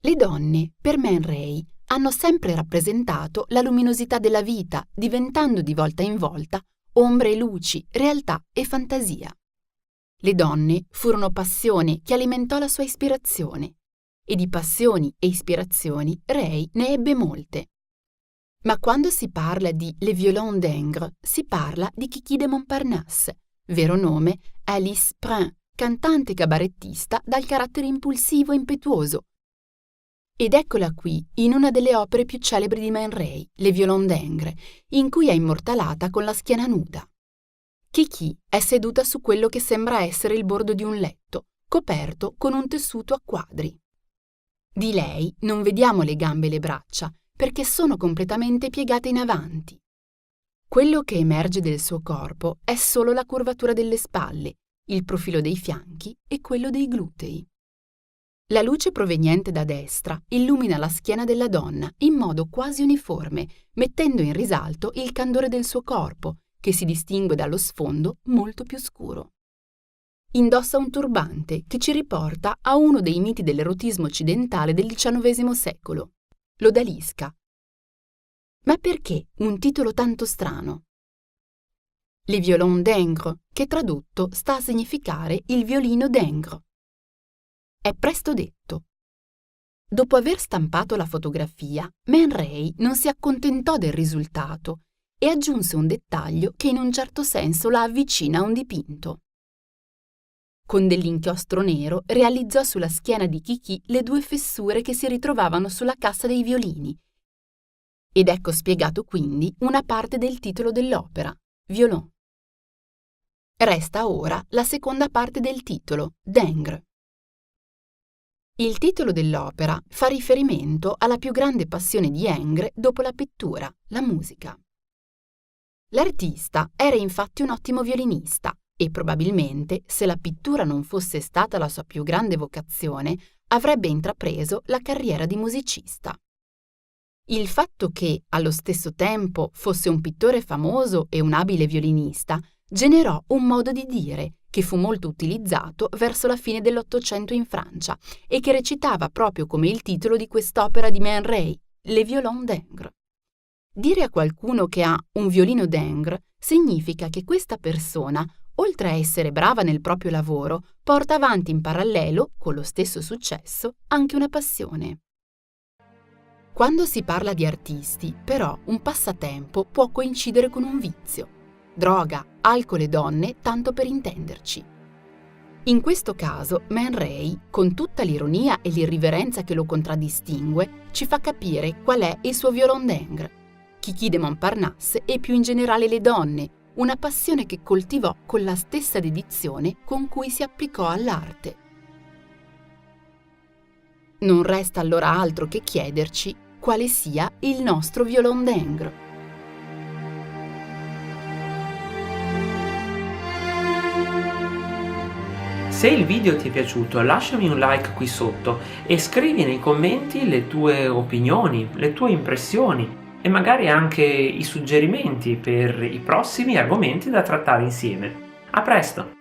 Le donne, per Man Ray, hanno sempre rappresentato la luminosità della vita, diventando di volta in volta ombre e luci, realtà e fantasia. Le donne furono passione che alimentò la sua ispirazione, e di passioni e ispirazioni Ray ne ebbe molte. Ma quando si parla di Les Violons d'Ingres, si parla di Kiki de Montparnasse, vero nome Alice Prin, cantante cabarettista dal carattere impulsivo e impetuoso. Ed eccola qui, in una delle opere più celebri di Man Ray, Les Violons d'Ingres, in cui è immortalata con la schiena nuda. Kiki è seduta su quello che sembra essere il bordo di un letto, coperto con un tessuto a quadri. Di lei non vediamo le gambe e le braccia, perché sono completamente piegate in avanti. Quello che emerge del suo corpo è solo la curvatura delle spalle, il profilo dei fianchi e quello dei glutei. La luce proveniente da destra illumina la schiena della donna in modo quasi uniforme, mettendo in risalto il candore del suo corpo, che si distingue dallo sfondo molto più scuro. Indossa un turbante che ci riporta a uno dei miti dell'erotismo occidentale del XIX secolo, l'odalisca. Ma perché un titolo tanto strano? Les Violons d'Ingres, che tradotto sta a significare il violino d'Ingres. È presto detto. Dopo aver stampato la fotografia, Man Ray non si accontentò del risultato e aggiunse un dettaglio che in un certo senso la avvicina a un dipinto. Con dell'inchiostro nero realizzò sulla schiena di Kiki le due fessure che si ritrovavano sulla cassa dei violini. Ed ecco spiegato quindi una parte del titolo dell'opera, Violon. Resta ora la seconda parte del titolo, d'Ingres. Il titolo dell'opera fa riferimento alla più grande passione di Ingres dopo la pittura, la musica. L'artista era infatti un ottimo violinista e probabilmente, se la pittura non fosse stata la sua più grande vocazione, avrebbe intrapreso la carriera di musicista. Il fatto che, allo stesso tempo, fosse un pittore famoso e un abile violinista generò un modo di dire che fu molto utilizzato verso la fine dell'Ottocento in Francia e che recitava proprio come il titolo di quest'opera di Man Ray, Les Violons d'Ingres. Dire a qualcuno che ha un violino d'Ingres significa che questa persona, oltre a essere brava nel proprio lavoro, porta avanti in parallelo, con lo stesso successo, anche una passione. Quando si parla di artisti, però, un passatempo può coincidere con un vizio. Droga, alcol e donne, tanto per intenderci. In questo caso, Man Ray, con tutta l'ironia e l'irriverenza che lo contraddistingue, ci fa capire qual è il suo violon d'Ingres, Kiki de Montparnasse e più in generale le donne, una passione che coltivò con la stessa dedizione con cui si applicò all'arte. Non resta allora altro che chiederci quale sia il nostro violon d'Ingres. Se il video ti è piaciuto, lasciami un like qui sotto e scrivi nei commenti le tue opinioni, le tue impressioni e magari anche i suggerimenti per i prossimi argomenti da trattare insieme. A presto!